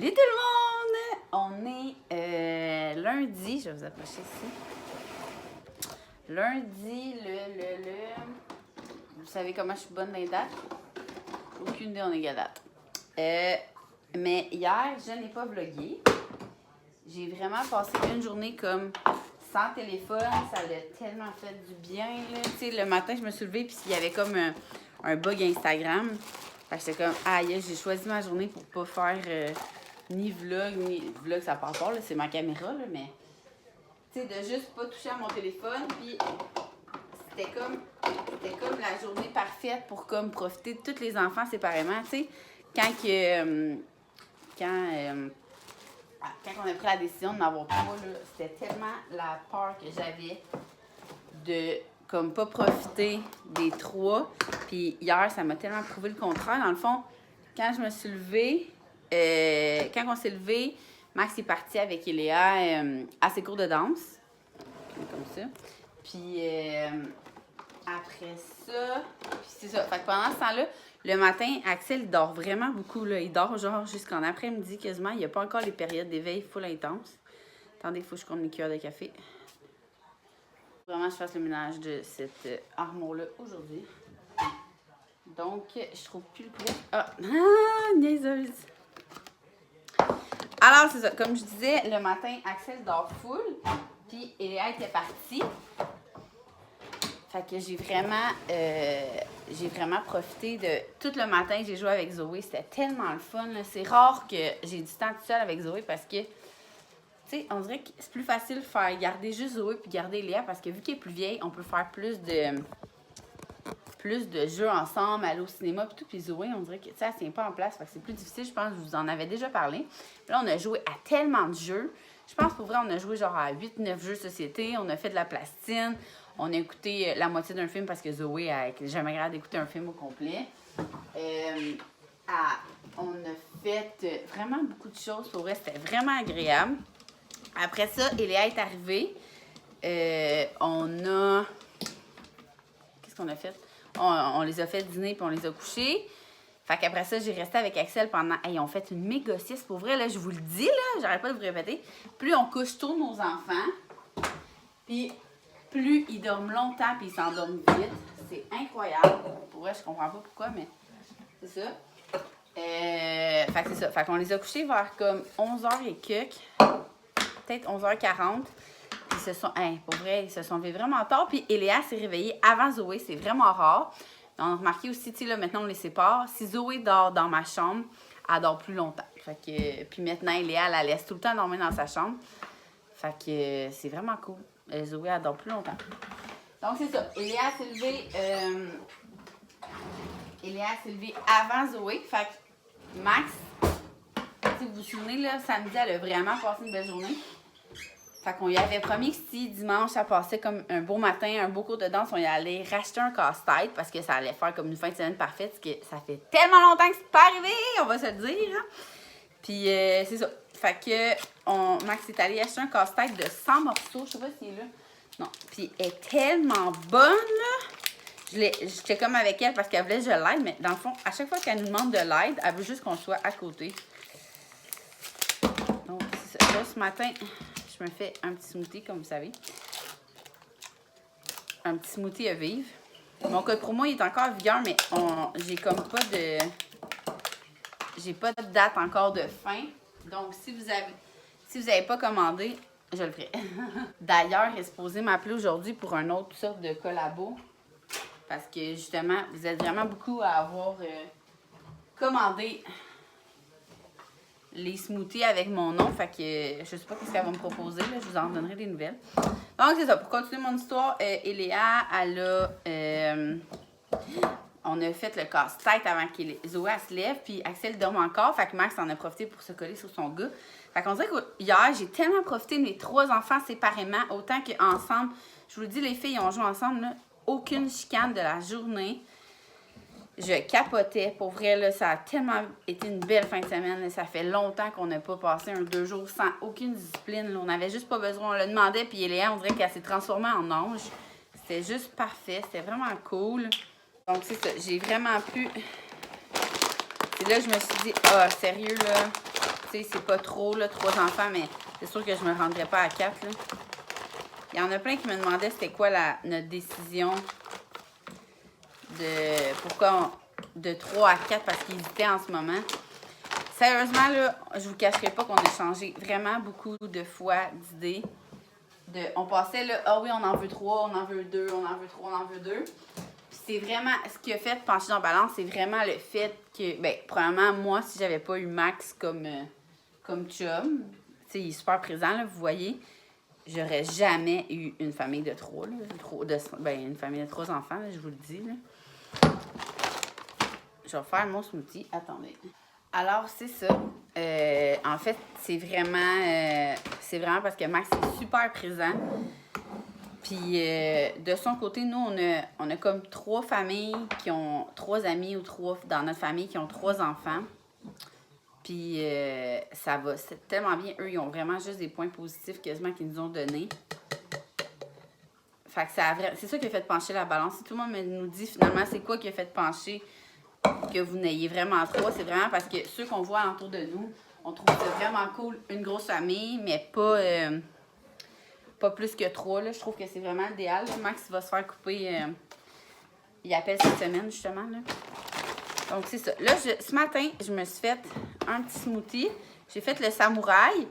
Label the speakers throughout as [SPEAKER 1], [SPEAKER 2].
[SPEAKER 1] Salut tout le monde! On est lundi, je vais vous approcher ici. Lundi, Vous savez comment je suis bonne dans les dates? Aucune idée, on est à date. Mais hier, je n'ai pas vlogué. J'ai vraiment passé une journée comme sans téléphone. Ça a tellement fait du bien. Tu sais, le matin, je me suis levée puis il y avait comme un bug Instagram. Fait que j'étais comme, aïe, j'ai choisi ma journée pour pas faire ni vlog, ça part pas, là, c'est ma caméra, là, mais tu sais, de juste pas toucher à mon téléphone, puis c'était comme la journée parfaite pour comme profiter de tous les enfants séparément, tu sais, quand on a pris la décision d'en avoir trois, là, c'était tellement la peur que j'avais de comme pas profiter des trois. Puis hier, ça m'a tellement prouvé le contraire. Dans le fond, quand je me suis levée, quand on s'est levé, Max est parti avec Eléa à ses cours de danse. Comme ça. Puis après ça, puis c'est ça. Fait que pendant ce temps-là, le matin, Axel, il dort vraiment beaucoup. Là. Il dort genre jusqu'en après-midi quasiment. Il n'y a pas encore les périodes d'éveil full intense. Attendez, il faut que je compte mes cuillères de café. Vraiment, je fasse le ménage de cette armoire-là aujourd'hui. Donc, je trouve plus le poulet. Ah, niaiseuse! Alors, c'est ça. Comme je disais, le matin, Axel dort full. Puis, Eléa était partie. Fait que j'ai vraiment profité de... Tout le matin, j'ai joué avec Zoé. C'était tellement le fun. C'est rare que j'ai du temps tout seul avec Zoé parce que, tu sais, on dirait que c'est plus facile de faire garder juste Zoé puis garder Eléa parce que vu qu'elle est plus vieille, on peut faire plus de jeux ensemble, aller au cinéma puis tout. Puis Zoé, on dirait que ça ne tient pas en place. Fait que c'est plus difficile. Je pense que je vous en avais déjà parlé. Puis là, on a joué à tellement de jeux. Je pense pour vrai, on a joué genre à 8-9 jeux de société. On a fait de la plastine. On a écouté la moitié d'un film parce que Zoé n'a jamais regardé d'écouter un film au complet. On a fait vraiment beaucoup de choses. Pour vrai, c'était vraiment agréable. Après ça, Eléa est arrivée. Qu'est-ce qu'on a fait? On les a fait dîner puis on les a couchés. Fait qu'après ça, j'ai resté avec Axel pendant... Hey, on fait une méga sieste. Pour vrai, là, je vous le dis, là, j'arrête pas de vous répéter. Plus on couche tôt nos enfants, puis plus ils dorment longtemps puis ils s'endorment vite. C'est incroyable. Pour vrai, je comprends pas pourquoi, mais c'est ça. Fait que c'est ça. Fait qu'on les a couchés vers comme 11h et quelques. Peut-être 11h40. Puis pour vrai, ils se sont levés vraiment tard. Puis Eléa s'est réveillée avant Zoé. C'est vraiment rare. On a remarqué aussi, tu sais, là, maintenant, on les sépare. Si Zoé dort dans ma chambre, elle dort plus longtemps. Fait que, puis maintenant, Eléa, elle la laisse tout le temps dormir dans sa chambre. Fait que c'est vraiment cool. Zoé, elle dort plus longtemps. Donc, c'est ça. Eléa s'est levée avant Zoé. Fait que Max, si vous vous souvenez, là, samedi, elle a vraiment passé une belle journée. Fait qu'on lui avait promis que si dimanche, ça passait comme un beau matin, un beau cours de danse, on y allait racheter un casse-tête parce que ça allait faire comme une fin de semaine parfaite, parce que ça fait tellement longtemps que c'est pas arrivé, on va se le dire. Hein? Puis c'est ça. Fait que Max est allé acheter un casse-tête de 100 morceaux, je sais pas s'il est là. Non. Puis elle est tellement bonne, là. J'étais comme avec elle parce qu'elle voulait que je l'aide, mais dans le fond, à chaque fois qu'elle nous demande de l'aide, elle veut juste qu'on soit à côté. Donc, c'est ça. Là, ce matin... Je me fais un petit smoothie, comme vous savez. Un petit smoothie à vivre. Mon code promo, il est encore en vigueur, mais j'ai comme pas de... J'ai pas de date encore de fin. Donc, si vous avez pas commandé, je le ferai. D'ailleurs, il est supposé m'appeler aujourd'hui pour une autre sorte de collabo. Parce que, justement, vous êtes vraiment beaucoup à avoir commandé les smoothies avec mon nom. Fait que je sais pas ce qu'elle va me proposer. Là, je vous en donnerai des nouvelles. Donc, c'est ça. Pour continuer mon histoire, Eléa, on a fait le casse-tête avant que Zoé se lève. Puis Axel dorme encore. Fait que Max en a profité pour se coller sur son gars. Fait qu'on dirait que hier, j'ai tellement profité de mes trois enfants séparément, autant qu'ensemble. Je vous le dis, les filles, ont joué ensemble. Là, aucune chicane de la journée. Je capotais. Pour vrai, là, ça a tellement été une belle fin de semaine. Là. Ça fait longtemps qu'on n'a pas passé 2 jours sans aucune discipline. Là. On n'avait juste pas besoin. On le demandait, puis Eléa, on dirait qu'elle s'est transformée en ange. C'était juste parfait. C'était vraiment cool. Donc, c'est ça. J'ai vraiment pu... Et là, je me suis dit, sérieux, là, sais, c'est pas trop, là, 3 enfants, mais c'est sûr que je me rendrais pas à 4, là. Il y en a plein qui me demandaient c'était quoi notre décision pourquoi de 3 à 4 parce qu'ils hésitaient en ce moment. Sérieusement, là, je vous cacherai pas qu'on a changé vraiment beaucoup de fois d'idées. On passait là, ah oui, on en veut 3, on en veut 2, on en veut 3, on en veut 2. Puis c'est vraiment, ce qui a fait pencher dans la balance, c'est vraiment le fait que, ben, premièrement, moi, si j'avais pas eu Max comme chum, tu sais, il est super présent, là, vous voyez, j'aurais jamais eu une famille de 3, là, une famille de 3 enfants, là, je vous le dis, là. Je vais faire mon smoothie, attendez. Alors, c'est ça. En fait, c'est vraiment parce que Max est super présent. Puis, de son côté, nous, on a comme 3 familles qui ont 3 amis ou 3 dans notre famille qui ont 3 enfants. Puis, ça va c'est tellement bien. Eux, ils ont vraiment juste des points positifs quasiment qu'ils nous ont donnés. Fait que c'est ça qui a fait pencher la balance. Si tout le monde nous dit finalement c'est quoi qui a fait pencher que vous n'ayez vraiment 3, c'est vraiment parce que ceux qu'on voit autour de nous, on trouve ça vraiment cool, une grosse famille, mais pas plus que 3. Là. Je trouve que c'est vraiment idéal. Là. Max va se faire couper, il appelle cette semaine justement. Là. Donc c'est ça. Là, ce matin, je me suis fait un petit smoothie. J'ai fait le samouraï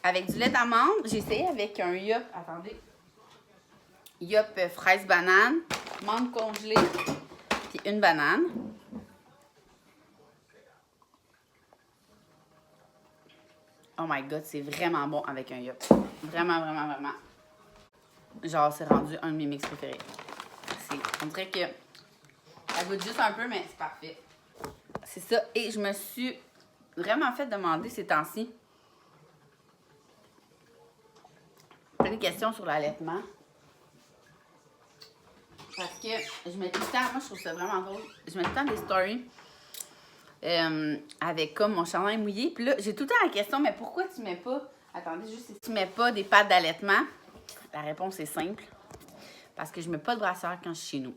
[SPEAKER 1] avec du lait d'amande. J'ai essayé avec un yop, attendez, yop fraise banane, menthe congelée, puis une banane. Oh my god, c'est vraiment bon avec un yop. Vraiment, vraiment, vraiment. Genre, c'est rendu un de mes mix préférés. On dirait que ça goûte juste un peu, mais c'est parfait. C'est ça. Et je me suis vraiment fait demander ces temps-ci plein de questions sur l'allaitement. Parce que je mets tout le temps, moi je trouve ça vraiment drôle, je mets tout le temps des stories avec comme mon chandail mouillé. Puis là, j'ai tout le temps la question, mais pourquoi tu mets pas, attendez juste, si tu mets pas des pattes d'allaitement? La réponse est simple. Parce que je mets pas de brassière quand je suis chez nous.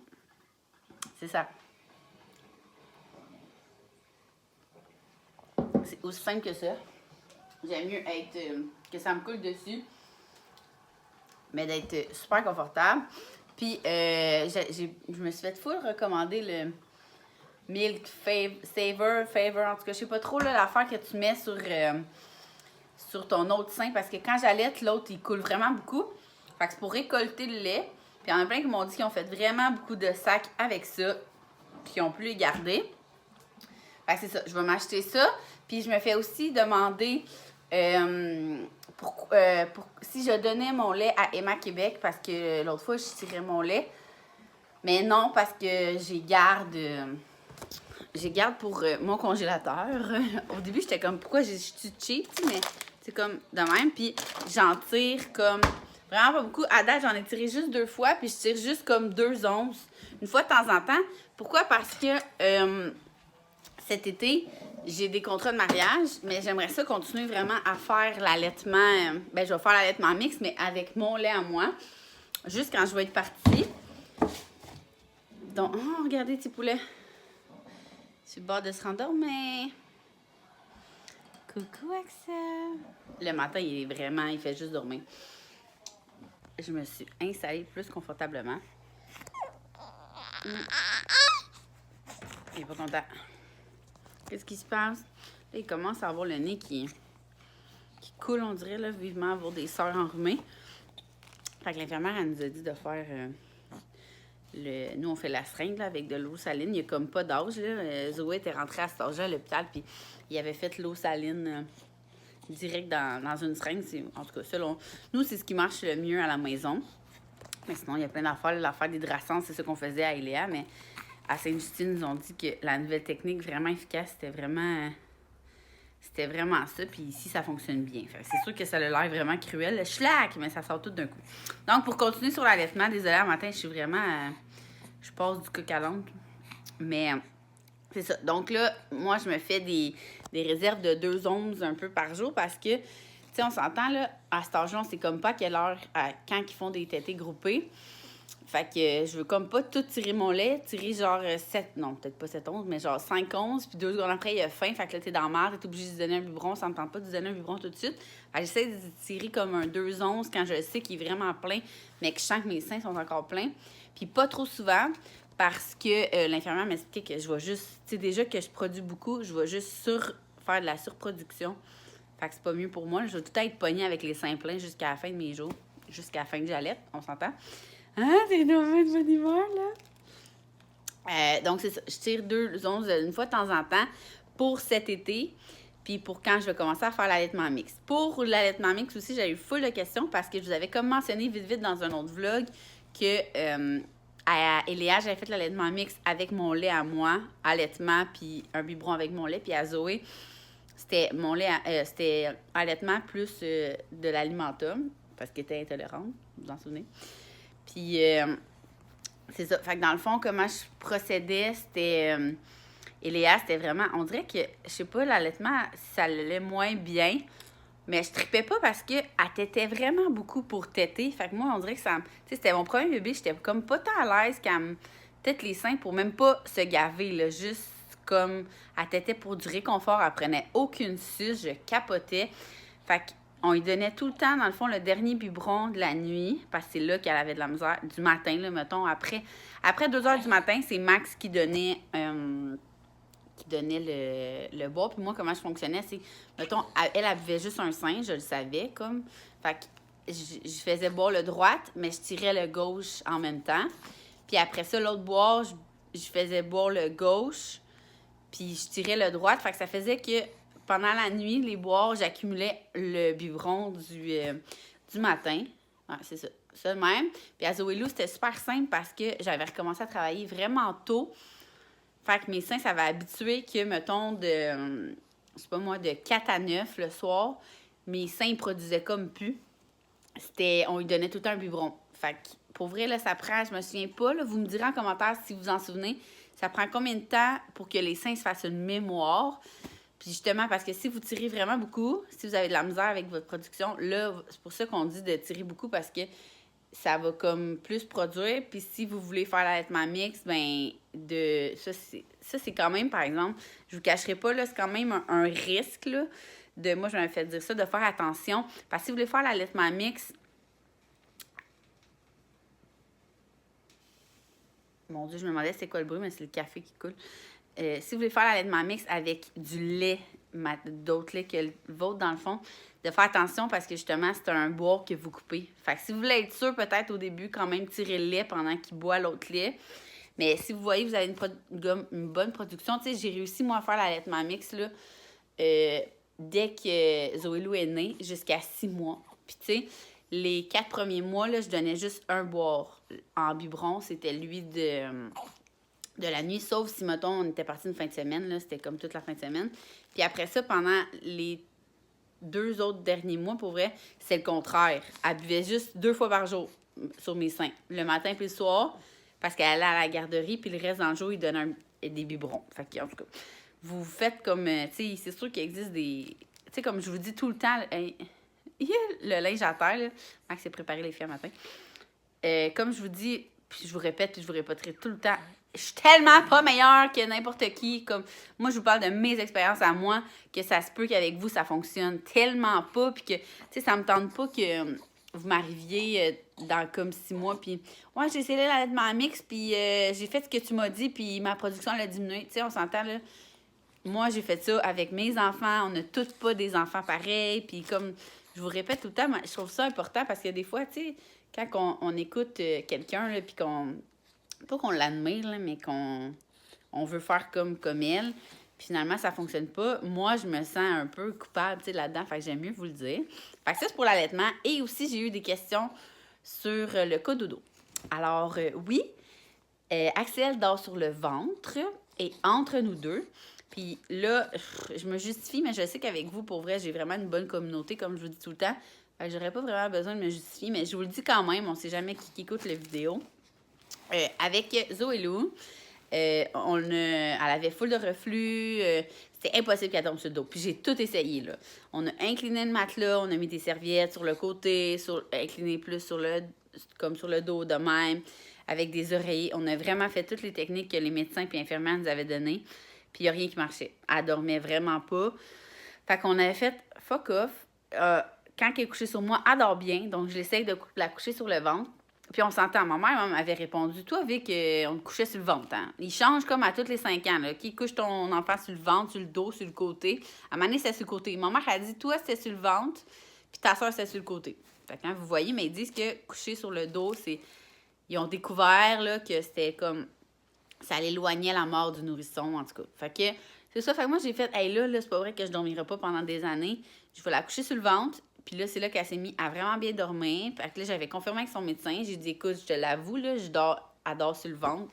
[SPEAKER 1] C'est ça. C'est aussi simple que ça. J'aime mieux être que ça me coule dessus, mais d'être super confortable. Puis, je me suis fait full recommander le Milk Saver, en tout cas, je sais pas trop, là, l'affaire que tu mets sur ton autre sein, parce que quand j'allaite, l'autre, il coule vraiment beaucoup. Fait que c'est pour récolter le lait. Puis, il y en a plein qui m'ont dit qu'ils ont fait vraiment beaucoup de sacs avec ça, puis qu'ils ont pu les garder. Fait que c'est ça, je vais m'acheter ça. Puis, je me fais aussi demander si je donnais mon lait à Emma Québec, parce que l'autre fois, je tirais mon lait. Mais non, parce que j'ai garde pour mon congélateur. Au début, j'étais comme, pourquoi je suis cheap, mais c'est comme de même. Puis j'en tire comme vraiment pas beaucoup. À date, j'en ai tiré juste 2 fois, puis je tire juste comme 2 onces. Une fois de temps en temps. Pourquoi? Parce que cet été, j'ai des contrats de mariage, mais j'aimerais ça continuer vraiment à faire l'allaitement. Ben, je vais faire l'allaitement mixte, mais avec mon lait à moi, juste quand je vais être partie. Donc, oh, regardez, petit poulet. Sur le bord de se rendormir. Coucou, Axel. Le matin, il fait juste dormir. Je me suis installée plus confortablement. Il est pas content. Qu'est-ce qui se passe? Là, il commence à avoir le nez qui coule, on dirait, là, vivement, avoir des sœurs enrhumées. Fait que l'infirmière, elle nous a dit de faire... nous, on fait la seringue là, avec de l'eau saline. Il n'y a comme pas d'âge. Zoé était rentrée à cet âge-là à l'hôpital, puis il avait fait l'eau saline direct dans une seringue. En tout cas, selon nous, c'est ce qui marche le mieux à la maison. Mais sinon, il y a plein d'affaires. L'affaire d'hydratation, c'est ce qu'on faisait à Iléa, mais à Sainte-Justine, ils nous ont dit que la nouvelle technique vraiment efficace, c'était vraiment ça. Puis ici, ça fonctionne bien. C'est sûr que ça a l'air vraiment cruel. Le schlack, mais ça sort tout d'un coup. Donc, pour continuer sur l'allaitement, désolée, à matin, je suis vraiment... je passe du coq à l'ongle. Mais c'est ça. Donc là, moi, je me fais des réserves de 2 onces un peu par jour parce que, tu sais, on s'entend, là, à cet âge-là, on sait comme pas à quelle heure, quand ils font des tétés groupés. Fait que je veux comme pas tout tirer mon lait, tirer genre 7, non, peut-être pas 7 onces, mais genre 5 onces, puis 2 secondes après, il a faim, fait que là, t'es dans la merde, t'es obligé de lui donner un biberon, ça me tente pas de lui donner un biberon tout de suite. Fait que j'essaie de tirer comme un 2 onces quand je sais qu'il est vraiment plein, mais que je sens que mes seins sont encore pleins. Puis pas trop souvent, parce que l'infirmière m'expliquait que je vais juste, tu sais, déjà que je produis beaucoup, je vais juste faire de la surproduction. Fait que c'est pas mieux pour moi, je vais tout être pognée avec les seins pleins jusqu'à la fin de mes jours, jusqu'à la fin de j'allais, on s'entend. Ah, t'es une de bonne humeur, là? Donc, c'est ça. Je tire 2 onces une fois de temps en temps pour cet été, puis pour quand je vais commencer à faire l'allaitement mixte. Pour l'allaitement mixte aussi, j'ai eu full de questions parce que je vous avais comme mentionné vite dans un autre vlog que à Eléa, j'avais fait l'allaitement mixte avec mon lait à moi, allaitement, puis un biberon avec mon lait, puis à Zoé, c'était mon lait, c'était allaitement plus de l'alimentum parce qu'elle était intolérante, vous vous en souvenez? Puis, c'est ça. Fait que dans le fond, comment je procédais, c'était... et Léa, c'était vraiment... On dirait que, je sais pas, l'allaitement, ça allait moins bien. Mais je tripais pas parce qu'elle tétait vraiment beaucoup pour téter. Fait que moi, on dirait que ça... Tu sais, c'était mon premier bébé. J'étais comme pas tant à l'aise qu'elle me tète les seins pour même pas se gaver, là. Juste comme... Elle tétait pour du réconfort. Elle prenait aucune suce. Je capotais. Fait que on lui donnait tout le temps, dans le fond, le dernier biberon de la nuit, parce que c'est là qu'elle avait de la misère, du matin, là, mettons. Après 2 heures du matin, c'est Max qui donnait le bois. Puis moi, comment je fonctionnais, c'est, mettons, elle buvait juste un sein, je le savais, comme. Fait que je faisais boire le droite, mais je tirais le gauche en même temps. Puis après ça, l'autre boire, je faisais boire le gauche, puis je tirais le droite. Fait que ça faisait que pendant la nuit, les boires, j'accumulais le biberon du matin. Ouais, c'est ça. Ça de même. Puis à Zoé Lou, c'était super simple parce que j'avais recommencé à travailler vraiment tôt. Fait que mes seins, ça va habituer que, mettons, je sais pas moi, de 4 à 9 le soir, mes seins produisaient comme plus. On lui donnait tout le temps un biberon. Fait que, pour vrai, là, ça prend, je me souviens pas, là, vous me direz en commentaire si vous en souvenez, ça prend combien de temps pour que les seins se fassent une mémoire. Puis justement, parce que si vous tirez vraiment beaucoup, si vous avez de la misère avec votre production, là, c'est pour ça qu'on dit de tirer beaucoup parce que ça va comme plus produire. Puis si vous voulez faire l'allaitement mixte, ben ça, c'est quand même, par exemple, je vous cacherai pas, là, c'est quand même un risque, là, moi, je m'avais fait dire ça, de faire attention. Parce que si vous voulez faire l'allaitement mixte, mon Dieu, je me demandais c'est quoi le bruit, mais c'est le café qui coule. Si vous voulez faire l'allaitement mixte avec du lait, d'autres laits que le vôtre, dans le fond, de faire attention parce que justement, c'est un boire que vous coupez. Fait que si vous voulez être sûr, peut-être au début, quand même, tirer le lait pendant qu'il boit l'autre lait. Mais si vous voyez, vous avez une bonne production. Tu sais, j'ai réussi, moi, à faire l'allaitement mixte, là, dès que Zoé Lou est née, jusqu'à 6 mois. Puis, tu sais, les 4 premiers mois, là, je donnais juste un boire en biberon. C'était lui de la nuit, sauf si, mettons, on était parti une fin de semaine, là, c'était comme toute la fin de semaine. Puis après ça, pendant les 2 autres derniers mois, pour vrai, c'est le contraire. Elle buvait juste 2 fois par jour sur mes seins, le matin puis le soir, parce qu'elle allait à la garderie, puis le reste dans le jour, il donnait des biberons. Fait que, en tout cas, vous faites comme, tu sais, c'est sûr qu'il existe des... Tu sais, comme je vous dis tout le temps, le linge à terre, là, Max s'est préparé les filles un matin. Comme je vous dis, puis je vous répète, puis je vous répéterai tout le temps, je suis tellement pas meilleure que n'importe qui. Comme moi, je vous parle de mes expériences à moi, que ça se peut qu'avec vous, ça fonctionne tellement pas, puis que, tu sais, ça me tente pas que vous m'arriviez dans comme 6 mois, puis ouais, j'ai essayé l'allaitement mixte, puis j'ai fait ce que tu m'as dit, puis ma production, elle a diminué. Tu sais, on s'entend, là. Moi, j'ai fait ça avec mes enfants. On n'a tous pas des enfants pareils, puis comme je vous répète tout le temps, moi, je trouve ça important parce que des fois, tu sais, quand on écoute quelqu'un, puis pas qu'on l'admire, là, mais on veut faire comme elle, puis finalement, ça fonctionne pas. Moi, je me sens un peu coupable, tu sais, là-dedans, fait que j'aime mieux vous le dire. Fait que ça, c'est pour l'allaitement. Et aussi, j'ai eu des questions sur le cododo. Alors, oui, Axel dort sur le ventre et entre nous deux. Puis là, je me justifie, mais je sais qu'avec vous, pour vrai, j'ai vraiment une bonne communauté, comme je vous dis tout le temps. Fait que j'aurais pas vraiment besoin de me justifier, mais je vous le dis quand même, on sait jamais qui écoute la vidéo. Avec Zoé Lou, elle avait full de reflux, c'était impossible qu'elle tombe sur le dos. Puis j'ai tout essayé, là. On a incliné le matelas, on a mis des serviettes sur le côté, incliné plus comme sur le dos de même. avec des oreillers. On a vraiment fait toutes les techniques que les médecins et infirmières nous avaient données. Puis il n'y a rien qui marchait. Elle dormait vraiment pas. Fait qu'on avait fait fuck off. Quand elle est couchée sur moi, elle dort bien. Donc, je l'essaye de la coucher sur le ventre. Puis on s'entend. Ma mère m'avait répondu, toi, Vic, on te couchait sur le ventre. Hein? Il change comme à tous les 5 ans. Là. Qui couche ton enfant sur le ventre, sur le dos, sur le côté. À un moment donné, c'était sur le côté. Ma mère a dit, toi, c'était sur le ventre. Puis ta soeur, c'était sur le côté. Fait que quand vous voyez, mais ils disent que coucher sur le dos, c'est... Ils ont découvert là, que c'était comme... Ça l'éloignait la mort du nourrisson, en tout cas. Fait que c'est ça. Fait que moi, j'ai fait, hey, là, c'est pas vrai que je dormirai pas pendant des années. Je vais la coucher sur le ventre. Puis là, c'est là qu'elle s'est mise à vraiment bien dormir. Fait que là, j'avais confirmé avec son médecin. J'ai dit, écoute, je te l'avoue, là, elle dort sur le ventre.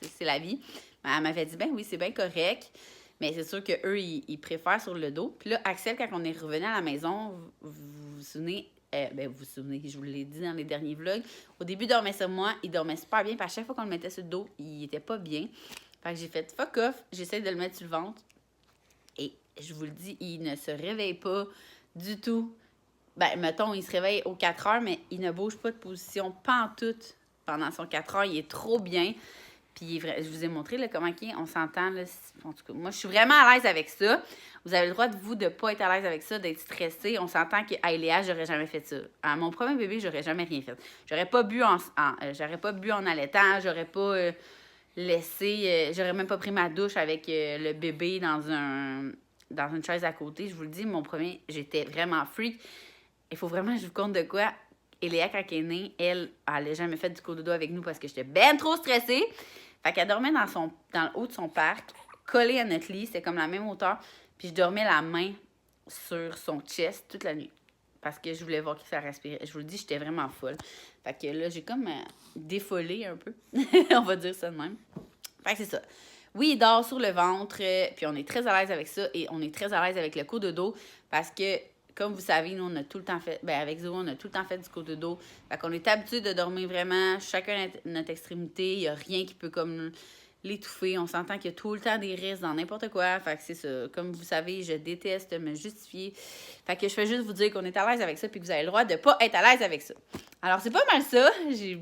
[SPEAKER 1] C'est la vie. Mais elle m'avait dit, ben oui, c'est bien correct. Mais c'est sûr qu'eux, ils préfèrent sur le dos. Puis là, Axel, quand on est revenu à la maison, vous vous souvenez, vous vous souvenez, je vous l'ai dit dans les derniers vlogs, au début, il dormait sur moi, il dormait super bien. Puis à chaque fois qu'on le mettait sur le dos, il était pas bien. Fait que j'ai fait fuck off, j'essaie de le mettre sur le ventre. Et je vous le dis, il ne se réveille pas du tout. Ben, mettons, il se réveille aux 4 heures, mais il ne bouge pas de position pantoute pendant son 4 heures. Il est trop bien. Puis je vous ai montré là, comment on s'entend. Là, en tout cas, moi, je suis vraiment à l'aise avec ça. Vous avez le droit de vous de pas être à l'aise avec ça, d'être stressé. On s'entend qu'à Léa, j'aurais jamais fait ça. À mon premier bébé, j'aurais jamais rien fait. J'aurais pas bu en allaitant, j'aurais pas laissé, j'aurais même pas pris ma douche avec le bébé dans une chaise à côté. Je vous le dis, mon premier, j'étais vraiment freak. Il faut vraiment que je vous compte de quoi. Et Léa, quand elle est née, elle n'a jamais fait du cododo avec nous parce que j'étais ben trop stressée. Fait qu'elle dormait dans le haut de son parc, collée à notre lit. C'était comme la même hauteur. Puis je dormais la main sur son chest toute la nuit. Parce que je voulais voir que ça respirait. Je vous le dis, j'étais vraiment folle. Fait que là, j'ai comme défollé un peu. On va dire ça de même. Fait que c'est ça. Oui, il dort sur le ventre. Puis on est très à l'aise avec ça. Et on est très à l'aise avec le cododo. Parce que... Comme vous savez, nous, on a tout le temps fait... Ben, avec Zoé, on a tout le temps fait du cododo. Fait qu'on est habitué de dormir vraiment chacun notre extrémité. Il n'y a rien qui peut comme l'étouffer. On s'entend qu'il y a tout le temps des risques dans n'importe quoi. Fait que c'est ça. Comme vous savez, je déteste me justifier. Fait que je fais juste vous dire qu'on est à l'aise avec ça puis que vous avez le droit de pas être à l'aise avec ça. Alors, c'est pas mal ça. Je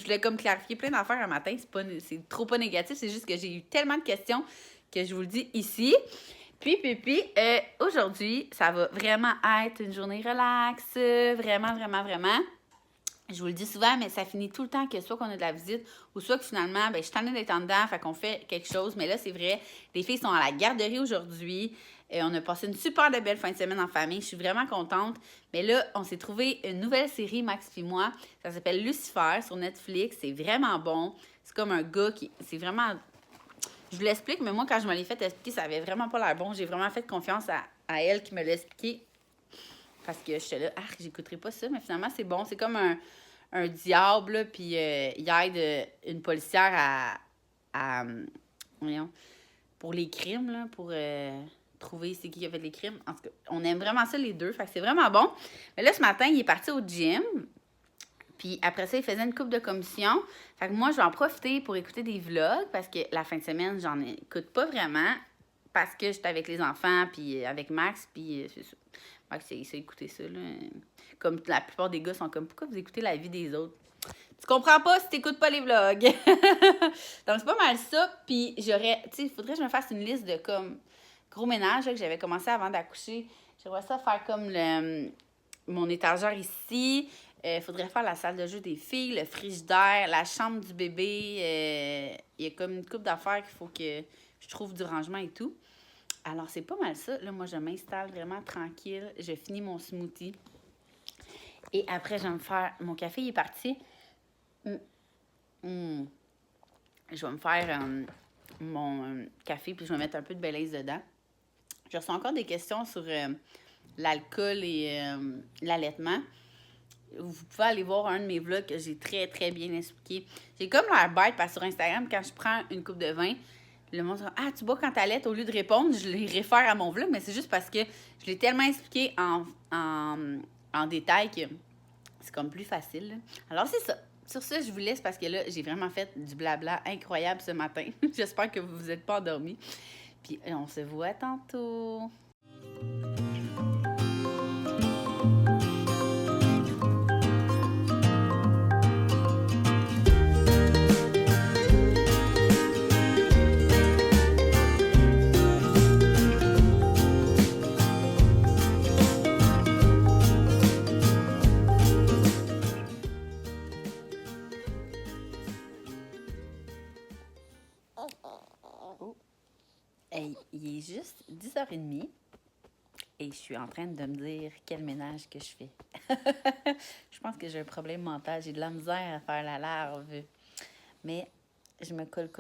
[SPEAKER 1] voulais comme clarifier plein d'affaires un matin. C'est trop pas négatif. C'est juste que j'ai eu tellement de questions que je vous le dis ici. Puis, aujourd'hui, ça va vraiment être une journée relax, vraiment, vraiment, vraiment. Je vous le dis souvent, mais ça finit tout le temps que soit qu'on a de la visite ou soit que finalement, ben, je suis tannée d'être en dedans, fait qu'on fait quelque chose. Mais là, c'est vrai, les filles sont à la garderie aujourd'hui. On a passé une super belle fin de semaine en famille. Je suis vraiment contente. Mais là, on s'est trouvé une nouvelle série, Max et moi. Ça s'appelle Lucifer sur Netflix. C'est vraiment bon. C'est comme un gars qui... C'est vraiment... Je vous l'explique, mais moi, quand je me l'ai fait expliquer, ça avait vraiment pas l'air bon. J'ai vraiment fait confiance à elle qui me l'a expliqué. Parce que j'étais là, j'écouterai pas ça, mais finalement, c'est bon. C'est comme un diable, puis il aide une policière voyons, pour les crimes, là, pour trouver c'est qui a fait les crimes. En tout cas, on aime vraiment ça, les deux. Fait que c'est vraiment bon. Mais là, ce matin, il est parti au gym. Puis après ça, il faisait une couple de commissions. Fait que moi, je vais en profiter pour écouter des vlogs parce que la fin de semaine, j'en écoute pas vraiment parce que j'étais avec les enfants puis avec Max, puis c'est ça. Max, il sait écouter ça, là. Comme la plupart des gars sont comme, pourquoi vous écoutez la vie des autres? Tu comprends pas si t'écoutes pas les vlogs. Donc, c'est pas mal ça. Puis j'aurais, tu sais, il faudrait que je me fasse une liste de comme gros ménage là, que j'avais commencé avant d'accoucher. J'aimerais ça faire comme mon étagère ici. Il faudrait faire la salle de jeu des filles, le frigidaire, la chambre du bébé. Il y a comme une couple d'affaires qu'il faut que je trouve du rangement et tout. Alors, c'est pas mal ça. Là, moi, je m'installe vraiment tranquille. Je finis mon smoothie. Et après, je vais me faire... Mon café, il est parti. Je vais me faire mon café, puis je vais mettre un peu de Baileys dedans. Je reçois encore des questions sur l'alcool et l'allaitement. Vous pouvez aller voir un de mes vlogs que j'ai très, très bien expliqué. J'ai comme l'air bête parce que sur Instagram, quand je prends une coupe de vin, le monde dit « Ah, tu bois quand t'allaites ?» Au lieu de répondre, je les réfère à mon vlog, mais c'est juste parce que je l'ai tellement expliqué en détail que c'est comme plus facile, là. Alors, c'est ça. Sur ça, je vous laisse parce que là, j'ai vraiment fait du blabla incroyable ce matin. J'espère que vous n'êtes pas endormis. Puis, on se voit tantôt. juste 10h30 et je suis en train de me dire quel ménage que je fais. Je pense que j'ai un problème mental. J'ai de la misère à faire la larve. Mais je me colle.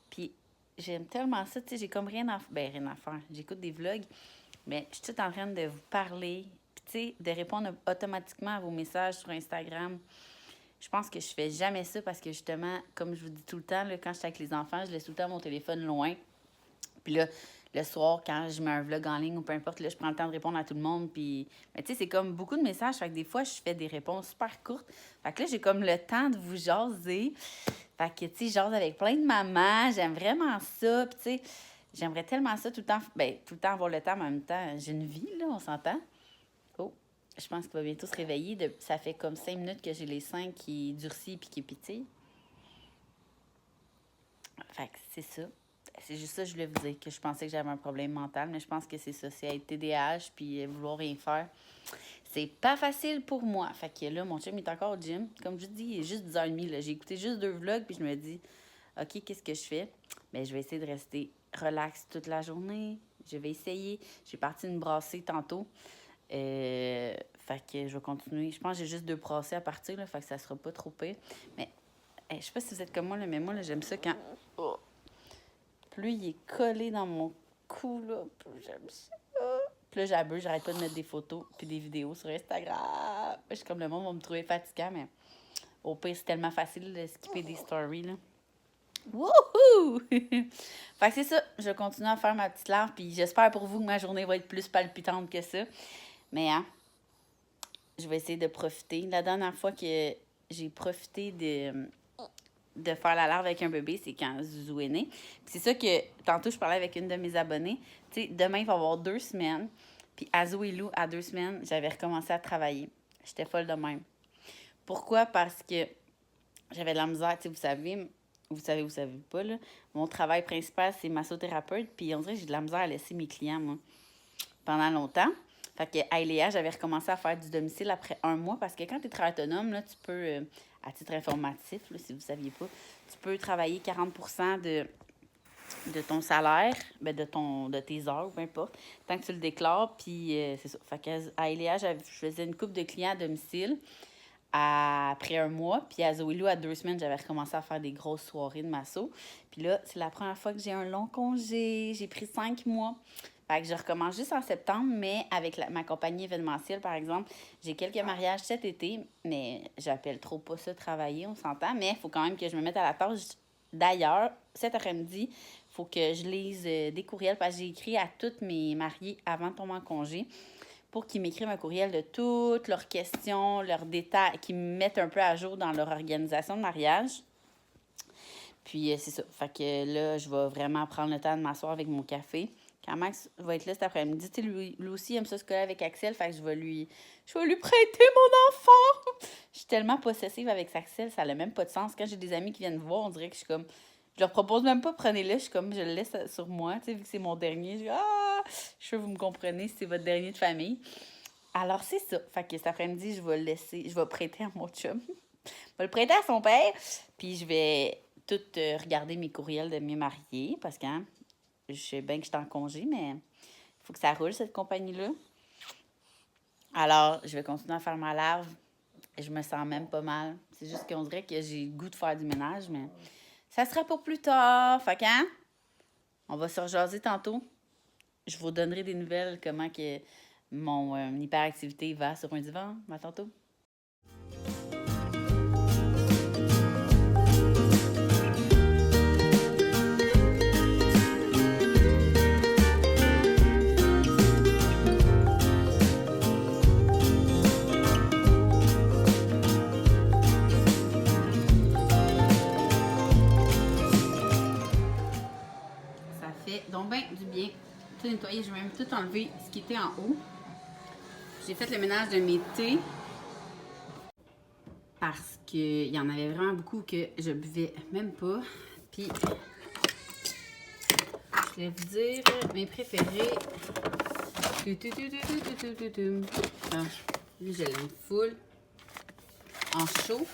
[SPEAKER 1] Puis j'aime tellement ça. Tu sais, j'ai comme rien à faire. J'écoute des vlogs, mais je suis toute en train de vous parler. Puis tu sais, de répondre automatiquement à vos messages sur Instagram. Je pense que je fais jamais ça parce que justement, comme je vous dis tout le temps, là, quand je suis avec les enfants, je laisse tout le temps mon téléphone loin. Puis là, le soir, quand je mets un vlog en ligne ou peu importe, là, je prends le temps de répondre à tout le monde. Puis, mais tu sais, c'est comme beaucoup de messages. Fait que des fois, je fais des réponses super courtes. Fait que là, j'ai comme le temps de vous jaser. Fait que, tu sais, jase avec plein de mamans. J'aime vraiment ça. Puis, tu sais, j'aimerais tellement ça tout le temps. Ben, tout le temps avoir le temps, mais en même temps, j'ai une vie, là, on s'entend. Oh, je pense qu'il va bientôt se réveiller. Ça fait comme 5 minutes que j'ai les seins qui durcissent puis qui pétillent. Fait que c'est ça. C'est juste ça que je voulais vous dire, que je pensais que j'avais un problème mental, mais je pense que c'est ça, c'est être TDAH puis vouloir rien faire. C'est pas facile pour moi. Fait que là, mon chum est encore au gym. Comme je dis, il est juste 10h30. Là. J'ai écouté juste 2 vlogs puis je me dis, OK, qu'est-ce que je fais? Bien, je vais essayer de rester relax toute la journée. Je vais essayer. J'ai parti une brassée tantôt. Fait que je vais continuer. Je pense que j'ai juste 2 brassées à partir, là, fait que ça sera pas trop pire. Mais je sais pas si vous êtes comme moi, là, mais moi, là, j'aime ça quand... Plus il est collé dans mon cou, là, plus j'aime ça. Puis là, j'abuse, j'arrête pas de mettre des photos puis des vidéos sur Instagram. Je suis comme le monde va me trouver fatigant, mais au pire, c'est tellement facile de skipper des stories, là. Wouhou! Fait que c'est ça, je vais continuer à faire ma petite larve, puis j'espère pour vous que ma journée va être plus palpitante que ça. Mais, hein, je vais essayer de profiter. La dernière fois que j'ai profité de faire la larve avec un bébé, c'est quand Zouzou est né. Puis c'est ça que, tantôt, je parlais avec une de mes abonnées. Tu sais, demain, il va y avoir 2 semaines. Puis à Zoé Lou, à 2 semaines, j'avais recommencé à travailler. J'étais folle de même. Pourquoi? Parce que j'avais de la misère. Tu sais, vous savez pas, là. Mon travail principal, c'est massothérapeute. Puis on dirait que j'ai de la misère à laisser mes clients, moi, pendant longtemps. Fait que à Iléa, j'avais recommencé à faire du domicile après 1 mois. Parce que quand tu es travailleur autonome, là, tu peux... à titre informatif, là, si vous ne saviez pas, tu peux travailler 40% de ton salaire, ben de tes heures, peu importe, tant que tu le déclares, puis c'est ça. Fait qu'à Iléa, je faisais une couple de clients à domicile après 1 mois, puis à Zoé Lou, à 2 semaines, j'avais recommencé à faire des grosses soirées de masso. Puis là, c'est la première fois que j'ai un long congé, j'ai pris 5 mois. Fait que je recommence juste en septembre, mais avec ma compagnie événementielle, par exemple, j'ai quelques mariages cet été, mais j'appelle trop pas ça travailler, on s'entend, mais il faut quand même que je me mette à la tâche. D'ailleurs, cet après-midi, il faut que je lise des courriels, parce que j'ai écrit à toutes mes mariées avant de tomber en congé pour qu'ils m'écrivent un courriel de toutes leurs questions, leurs détails, qu'ils me mettent un peu à jour dans leur organisation de mariage. Puis c'est ça. Fait que là, je vais vraiment prendre le temps de m'asseoir avec mon café. Quand Max va être là cet après-midi, tu sais, lui aussi aime ça se coller avec Axel, fait que je vais lui prêter mon enfant. Je suis tellement possessive avec Axel, ça n'a même pas de sens. Quand j'ai des amis qui viennent me voir, on dirait que je suis comme, je leur propose même pas, prenez-le, je suis comme, je le laisse sur moi, tu sais, vu que c'est mon dernier. Je dis, je suis sûre que vous me comprenez, c'est votre dernier de famille. Alors, c'est ça. Fait que cet après-midi, je vais prêter à mon chum. Je vais le prêter à son père, puis je vais tout regarder mes courriels de mes mariés, parce que, hein, je sais bien que je suis en congé, mais il faut que ça roule, cette compagnie-là. Alors, je vais continuer à faire ma larve. Je me sens même pas mal. C'est juste qu'on dirait que j'ai le goût de faire du ménage, mais ça sera pour plus tard. Fait qu'un, on va se rejaser tantôt. Je vous donnerai des nouvelles, comment que mon hyperactivité va sur un divan. À tantôt. Donc, ben du bien. Tout nettoyer, je vais même tout enlever ce qui était en haut. J'ai fait le ménage de mes thés parce qu'il y en avait vraiment beaucoup que je buvais même pas. Puis, je vais vous dire mes préférés. Lui, je l'aime full. En chaud.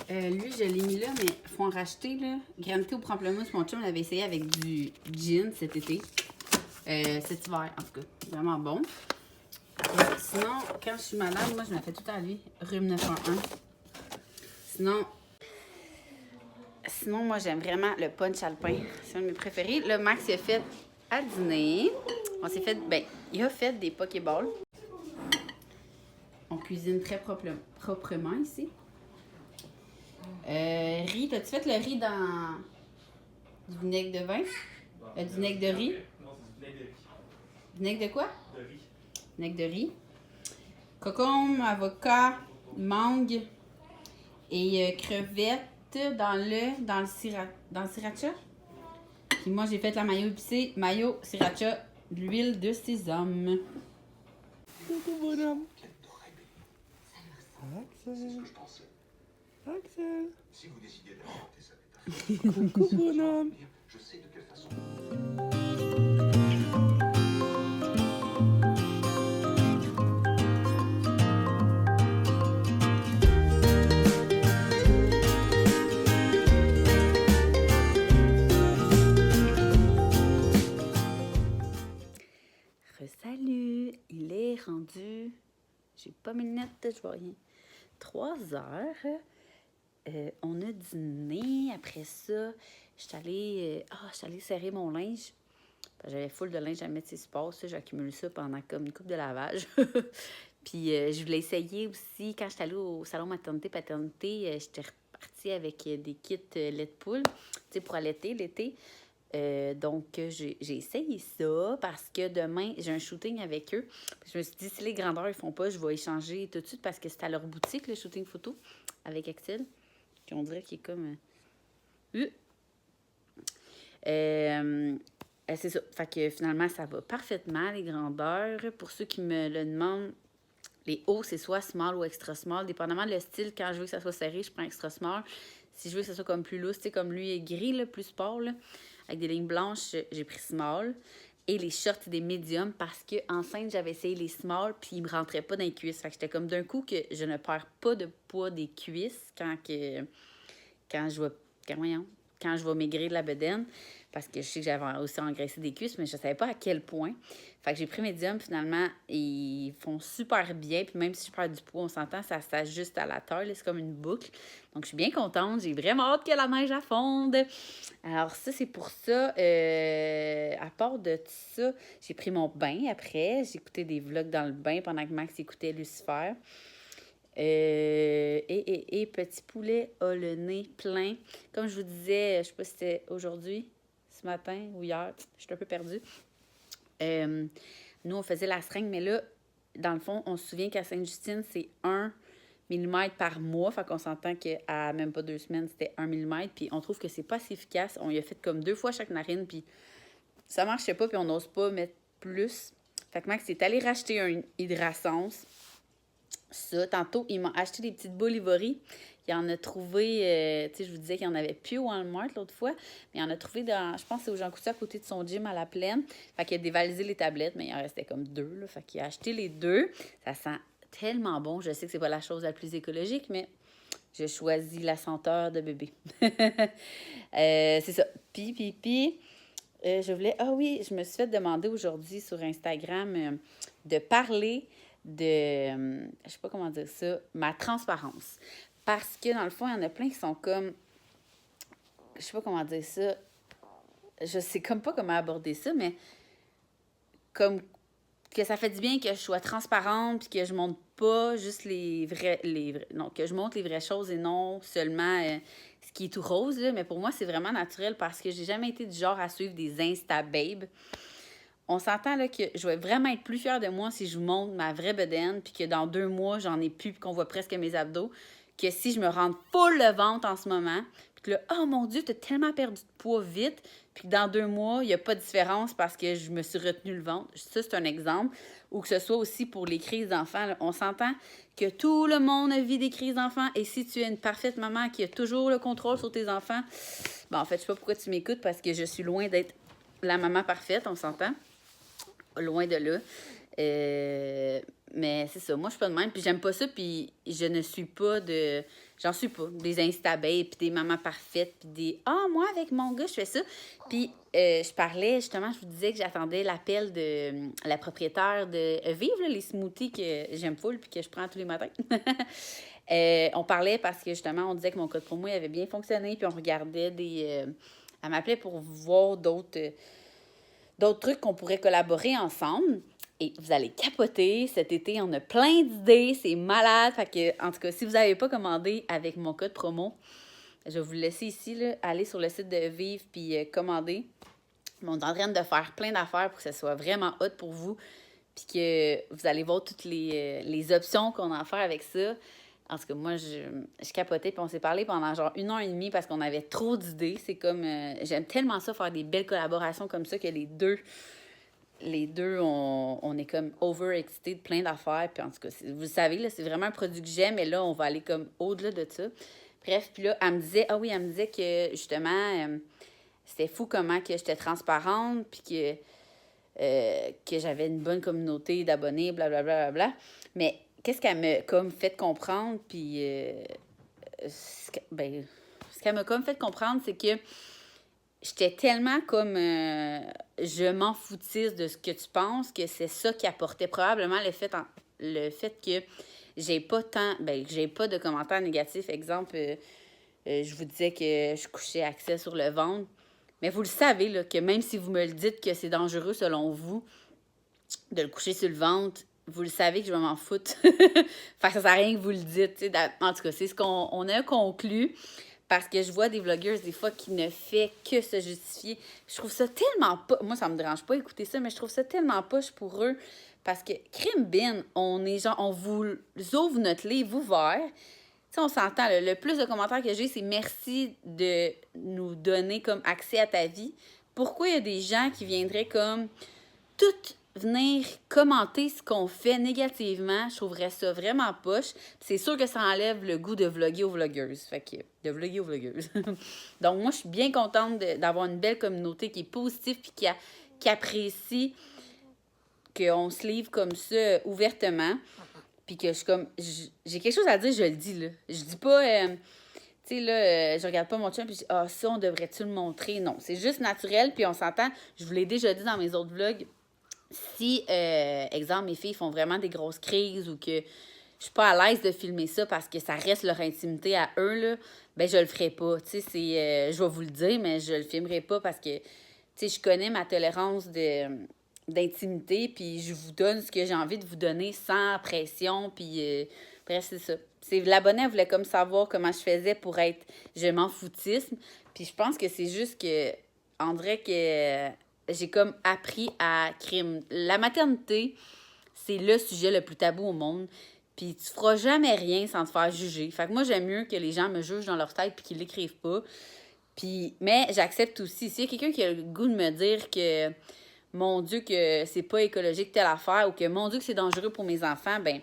[SPEAKER 1] Lui, je l'ai mis là, mais faut en racheter, là. Granité au pamplemousse, mon chum l'avait essayé avec du gin cet été. Cet hiver, en tout cas. Vraiment bon. Sinon, quand je suis malade, moi, je me fais tout à lui. Rhume 911. Sinon, moi, j'aime vraiment le punch alpin. C'est un de mes préférés. Là, Max, il a fait à dîner. On s'est fait... Ben, il a fait des pokéballs. On cuisine très proprement ici. Riz, t'as-tu fait le riz dans du vinaigre de vin? Du vinaigre de riz?
[SPEAKER 2] Non, c'est du vinaigre de riz.
[SPEAKER 1] Vinaigre de quoi?
[SPEAKER 2] De riz.
[SPEAKER 1] Vinaigre de riz. Concombre, avocat, mangue et crevettes dans le sriracha. Puis moi, j'ai fait la mayo épicée, mayo, sriracha, de l'huile de sésame.
[SPEAKER 2] Coucou bonhomme. Axel. Axel. Si vous décidez d'apporter ça, coucou bonhomme. Je sais de quelle façon.
[SPEAKER 1] Salut, il est rendu, j'ai pas mes lunettes, je vois rien, 3 heures, on a dîné, après ça, je suis allée serrer mon linge, j'avais full de linge à mettre sur support, ça, j'accumule ça pendant comme une coupe de lavage, puis je voulais essayer aussi, quand j'étais allée au salon maternité-paternité, j'étais repartie avec des kits lait de poule, tu sais, pour allaiter l'été. Donc, j'ai essayé ça parce que demain, j'ai un shooting avec eux. Puis je me suis dit, si les grandeurs ne font pas, je vais échanger tout de suite parce que c'est à leur boutique, le shooting photo, avec Axel. Puis on dirait qu'il est comme... c'est ça. Fait que finalement, ça va parfaitement, les grandeurs. Pour ceux qui me le demandent, les hauts, c'est soit small ou extra small. Dépendamment de le style, quand je veux que ça soit serré, je prends extra small. Si je veux que ça soit comme plus loose, tu sais, comme lui est gris, là, plus sport, là, avec des lignes blanches, j'ai pris small. Et les shorts, des médiums, parce qu'enceinte, j'avais essayé les small, puis ils me rentraient pas dans les cuisses. Fait que j'étais comme d'un coup que je ne perds pas de poids des cuisses quand je vais maigrir de la bedaine. Parce que je sais que j'avais aussi engraissé des cuisses, mais je ne savais pas à quel point. Fait que j'ai pris médium, finalement, et ils font super bien. Puis même si je perds du poids, on s'entend, ça s'ajuste à la taille, c'est comme une boucle. Donc, je suis bien contente. J'ai vraiment hâte que la neige fonde. Alors, ça, c'est pour ça. À part de ça, j'ai pris mon bain après. J'ai écouté des vlogs dans le bain pendant que Max écoutait Lucifer. Et petit poulet a le nez plein. Comme je vous disais, je ne sais pas si c'était aujourd'hui, ce matin ou hier, je suis un peu perdue. Nous, on faisait la seringue, mais là, dans le fond, on se souvient qu'à Sainte-Justine, c'est 1 mm par mois. Fait qu'on s'entend qu'à même pas 2 semaines, c'était 1 mm. Puis on trouve que c'est pas si efficace. On y a fait comme 2 fois chaque narine, puis ça marchait pas, puis on n'ose pas mettre plus. Fait que Max est allé racheter un Hydrasense. Ça, tantôt, il m'a acheté des petites boules Ivory. Il en a trouvé, tu sais, je vous disais qu'il n'y en avait plus au Walmart l'autre fois, mais il en a trouvé dans, je pense que c'est au Jean Coutu à côté de son gym à la Plaine. Fait qu'il a dévalisé les tablettes, mais il en restait comme 2, là. Fait qu'il a acheté les 2. Ça sent tellement bon. Je sais que c'est pas la chose la plus écologique, mais j'ai choisi la senteur de bébé. C'est ça. Puis, je voulais... Ah oui, je me suis fait demander aujourd'hui sur Instagram de parler de, je sais pas comment dire ça, ma transparence. Parce que, dans le fond, il y en a plein qui sont comme, je sais pas comment dire ça, je sais comme pas comment aborder ça, mais comme que ça fait du bien que je sois transparente puis que je montre pas juste non, que je montre les vraies choses et non seulement ce qui est tout rose, là. Mais pour moi, c'est vraiment naturel parce que j'ai jamais été du genre à suivre des Insta-babes. On s'entend là que je vais vraiment être plus fière de moi si je vous montre ma vraie bedaine puis que dans 2 mois, j'en ai plus puis qu'on voit presque mes abdos que si je me rends full le ventre en ce moment puis que là, oh mon Dieu, t'as tellement perdu de poids vite puis que dans 2 mois, il n'y a pas de différence parce que je me suis retenu le ventre. Ça, c'est un exemple. Ou que ce soit aussi pour les crises d'enfants. Là. On s'entend que tout le monde vit des crises d'enfants et si tu es une parfaite maman qui a toujours le contrôle sur tes enfants, ben en fait, je sais pas pourquoi tu m'écoutes parce que je suis loin d'être la maman parfaite, on s'entend. Loin de là. Mais c'est ça, moi je suis pas de même, puis j'aime pas ça, puis je ne suis pas de... J'en suis pas, des Instabay, puis des mamans parfaites, puis des... Ah, moi avec mon gars, je fais ça. Puis je parlais, justement, je vous disais que j'attendais l'appel de la propriétaire de Vive, là, les smoothies que j'aime full, puis que je prends tous les matins. On parlait parce que justement, on disait que mon code promo avait bien fonctionné, puis on regardait des... elle m'appelait pour voir d'autres trucs qu'on pourrait collaborer ensemble. Et vous allez capoter. Cet été, on a plein d'idées. C'est malade. Fait que, en tout cas, si vous n'avez pas commandé avec mon code promo, je vais vous le laisser ici. Là, allez sur le site de Vive puis commander. On est en train de faire plein d'affaires pour que ce soit vraiment hot pour vous. Puis que vous allez voir toutes les options qu'on a à faire avec ça. En tout cas, moi, je capotais. Puis on s'est parlé pendant genre 1 heure et demie parce qu'on avait trop d'idées. C'est comme... j'aime tellement ça, faire des belles collaborations comme ça, que les deux, on est comme overexcités de plein d'affaires. Puis en tout cas, vous savez, là, c'est vraiment un produit que j'aime, mais là, on va aller comme au-delà de ça. Bref, puis là, elle me disait que justement, c'était fou comment que j'étais transparente, puis que j'avais une bonne communauté d'abonnés, blablabla. Mais qu'est-ce qu'elle m'a comme fait comprendre, puis ce qu'elle m'a comme fait comprendre, c'est que j'étais tellement comme je m'en foutisse de ce que tu penses, que c'est ça qui apportait probablement le fait que j'ai pas de commentaires négatifs. Exemple, je vous disais que je couchais Axel sur le ventre. Mais vous le savez, là, que même si vous me le dites que c'est dangereux selon vous de le coucher sur le ventre, vous le savez que je vais m'en foutre. Fait que ça sert à rien que vous le dites. En tout cas, c'est ce qu'on a conclu. Parce que je vois des vlogueuses, des fois, qui ne fait que se justifier. Je trouve ça tellement pas... Moi, ça me dérange pas écouter ça, mais je trouve ça tellement poche pour eux. Parce que, crime bin, on vous ouvre notre livre ouvert. Tu sais, on s'entend, le plus de commentaires que j'ai, c'est merci de nous donner comme accès à ta vie. Pourquoi il y a des gens qui viendraient comme tout venir commenter ce qu'on fait négativement? Je trouverais ça vraiment poche. C'est sûr que ça enlève le goût de vlogger aux vlogueuses. Fait que, de vlogger aux vlogueuses. Donc, moi, je suis bien contente d'avoir une belle communauté qui est positive puis qui apprécie qu'on se livre comme ça ouvertement. Puis que je suis comme... J'ai quelque chose à dire, je le dis, là. Je dis pas... tu sais, là, je regarde pas mon chum puis je dis « Ah, ça, on devrait-tu le montrer? » Non, c'est juste naturel. Puis on s'entend, je vous l'ai déjà dit dans mes autres vlogs, si, exemple, mes filles font vraiment des grosses crises ou que je suis pas à l'aise de filmer ça parce que ça reste leur intimité à eux, là, ben je le ferai pas. Tu sais, je vais vous le dire, mais je le filmerai pas parce que, tu sais, je connais ma tolérance d'intimité, puis je vous donne ce que j'ai envie de vous donner sans pression, puis bref, c'est ça. L'abonné, elle voulait comme savoir comment je faisais pour être je m'en foutisme, puis je pense que c'est juste que, on dirait que j'ai comme appris à crime. La maternité, c'est le sujet le plus tabou au monde. Puis tu feras jamais rien sans te faire juger. Fait que moi, j'aime mieux que les gens me jugent dans leur tête puis qu'ils l'écrivent pas. Puis, mais j'accepte aussi. S'il y a quelqu'un qui a le goût de me dire que, mon Dieu, que c'est pas écologique telle affaire ou que, mon Dieu, que c'est dangereux pour mes enfants, ben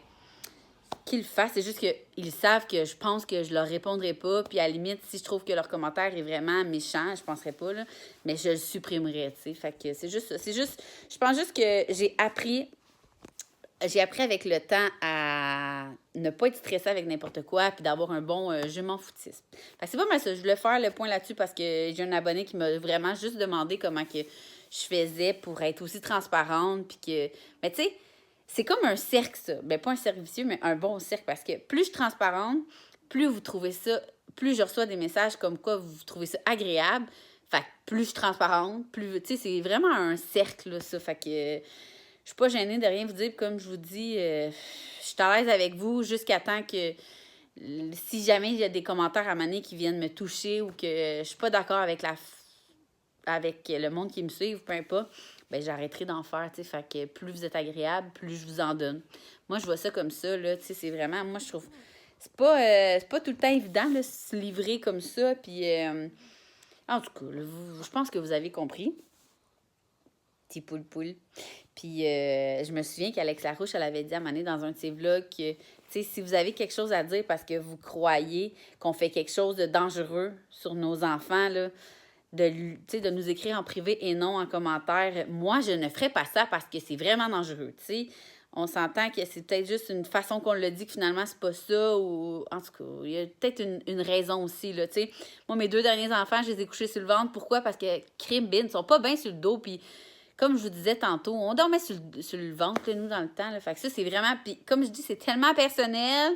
[SPEAKER 1] qu'ils le fassent. C'est juste qu'ils savent que je pense que je leur répondrai pas. Puis à la limite, si je trouve que leur commentaire est vraiment méchant, je penserai pas, là, mais je le supprimerai, tu sais. Fait que c'est juste ça. Je pense juste que j'ai appris avec le temps à ne pas être stressée avec n'importe quoi puis d'avoir un bon je m'en foutisme. Fait que c'est pas mal ça. Je voulais faire le point là-dessus parce que j'ai un abonné qui m'a vraiment juste demandé comment que je faisais pour être aussi transparente puis que... Mais tu sais, c'est comme un cercle, ça. Ben, pas un cercle vicieux, mais un bon cercle. Parce que plus je suis transparente, plus vous trouvez ça... Plus je reçois des messages comme quoi vous trouvez ça agréable. Fait que plus je suis transparente, plus... Tu sais, c'est vraiment un cercle, là, ça. Fait que je suis pas gênée de rien vous dire. Comme je vous dis, je suis à l'aise avec vous jusqu'à temps que... Si jamais il y a des commentaires à maner qui viennent me toucher ou que je suis pas d'accord avec le monde qui me suit, peu importe, ben j'arrêterai d'en faire, tu sais. Fait que plus vous êtes agréable, plus je vous en donne. Moi, je vois ça comme ça, là, tu sais, c'est vraiment... Moi, je trouve... C'est pas tout le temps évident, là, se livrer comme ça, puis... en tout cas, là, je pense que vous avez compris. Petit poule-poule. Puis, je me souviens qu'Alex Larouche, elle avait dit à Mané dans un de ses vlogs que, tu sais, si vous avez quelque chose à dire parce que vous croyez qu'on fait quelque chose de dangereux sur nos enfants, là, de nous écrire en privé et non en commentaire. Moi, je ne ferais pas ça parce que c'est vraiment dangereux, tu sais. On s'entend que c'est peut-être juste une façon qu'on le dit que finalement, c'est pas ça. Ou en tout cas, il y a peut-être une raison aussi, là, tu sais. Moi, mes 2 derniers enfants, je les ai couchés sur le ventre. Pourquoi? Parce que crime bin, ils sont pas bien sur le dos. Puis, comme je vous disais tantôt, on dormait sur le ventre, là, nous, dans le temps. Là. Fait que ça, c'est vraiment... Puis, comme je dis, c'est tellement personnel.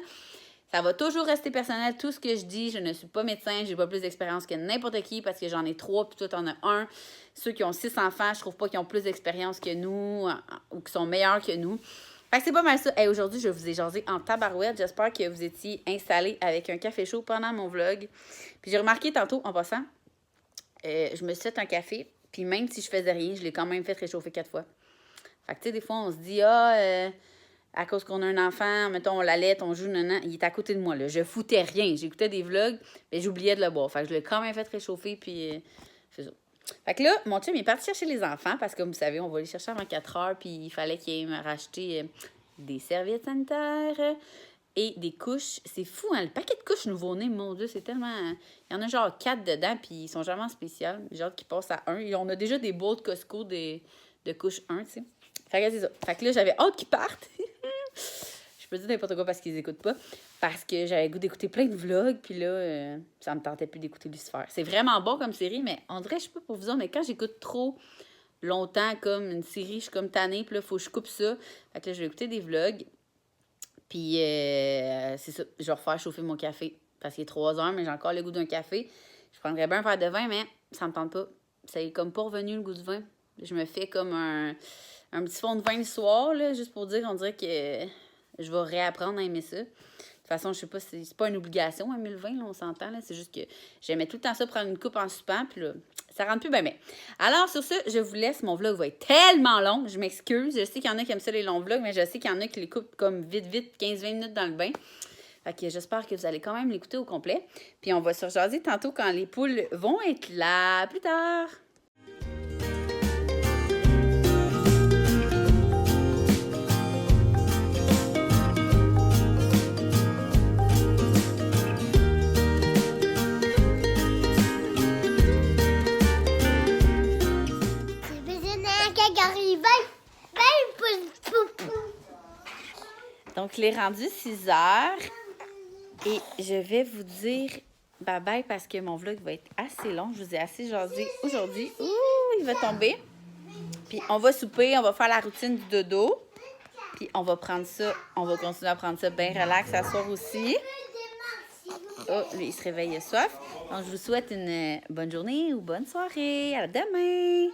[SPEAKER 1] Ça va toujours rester personnel, tout ce que je dis. Je ne suis pas médecin, j'ai pas plus d'expérience que n'importe qui parce que j'en ai 3 puis toi, t'en as 1. Ceux qui ont 6 enfants, je trouve pas qu'ils ont plus d'expérience que nous ou qui sont meilleurs que nous. Fait que c'est pas mal ça. Hey, aujourd'hui, je vous ai jasé en tabarouette. J'espère que vous étiez installés avec un café chaud pendant mon vlog. Puis j'ai remarqué tantôt, en passant, je me suis fait un café. Puis même si je faisais rien, je l'ai quand même fait réchauffer 4 fois. Fait que tu sais, des fois, on se dit, à cause qu'on a un enfant, mettons, on l'allait, on joue, il est à côté de moi, là. Je foutais rien. J'écoutais des vlogs, mais j'oubliais de le boire. Fait que je l'ai quand même fait réchauffer, puis c'est ça. Fait que là, mon chum est parti chercher les enfants, parce que comme vous savez, on va les chercher avant 4 heures, puis il fallait qu'il aille me racheter des serviettes sanitaires et des couches. C'est fou, hein, le paquet de couches nouveau-nés, mon Dieu, c'est tellement... Il y en a genre 4 dedans, puis ils sont jamais en spécial. J'ai hâte qu'ils passent à 1. Et on a déjà des beaux de Costco de couches 1, tu sais. Fait que c'est ça. Fait que là, j'avais hâte qu'ils partent. Je peux dire n'importe quoi parce qu'ils écoutent pas. Parce que j'avais le goût d'écouter plein de vlogs. Puis là, ça me tentait plus d'écouter Lucifer. C'est vraiment bon comme série, mais on dirait, je sais pas pour vous dire, mais quand j'écoute trop longtemps comme une série, je suis comme tannée. Puis là, il faut que je coupe ça. Fait que là, je vais écouter des vlogs. Puis c'est ça. Je vais refaire chauffer mon café. Parce qu'il est 3 heures, mais j'ai encore le goût d'un café. Je prendrais bien un verre de vin, mais ça me tente pas. Ça est comme pas revenu le goût du vin. Je me fais comme un petit fond de vin le soir, là, juste pour dire, on dirait que je vais réapprendre à aimer ça. De toute façon, je sais pas, c'est pas une obligation aimer le vin, là, on s'entend, là. C'est juste que j'aimais tout le temps ça, prendre une coupe en soupant, puis là, ça rentre plus bien. Alors, sur ça, je vous laisse. Mon vlog va être tellement long, je m'excuse. Je sais qu'il y en a qui aiment ça, les longs vlogs, mais je sais qu'il y en a qui les coupent comme vite, 15-20 minutes dans le bain. Fait que j'espère que vous allez quand même l'écouter au complet. Puis on va se rejaser tantôt quand les poules vont être là. Plus tard! Donc, il est rendu 6 heures et je vais vous dire bye-bye parce que mon vlog va être assez long. Je vous ai assez jasé aujourd'hui. Ouh, il va tomber. Puis, on va souper, on va faire la routine du dodo. Puis, on va prendre ça, on va continuer à prendre ça bien relax à soir aussi. Oh, lui, il se réveille soif. Donc, je vous souhaite une bonne journée ou bonne soirée. À demain!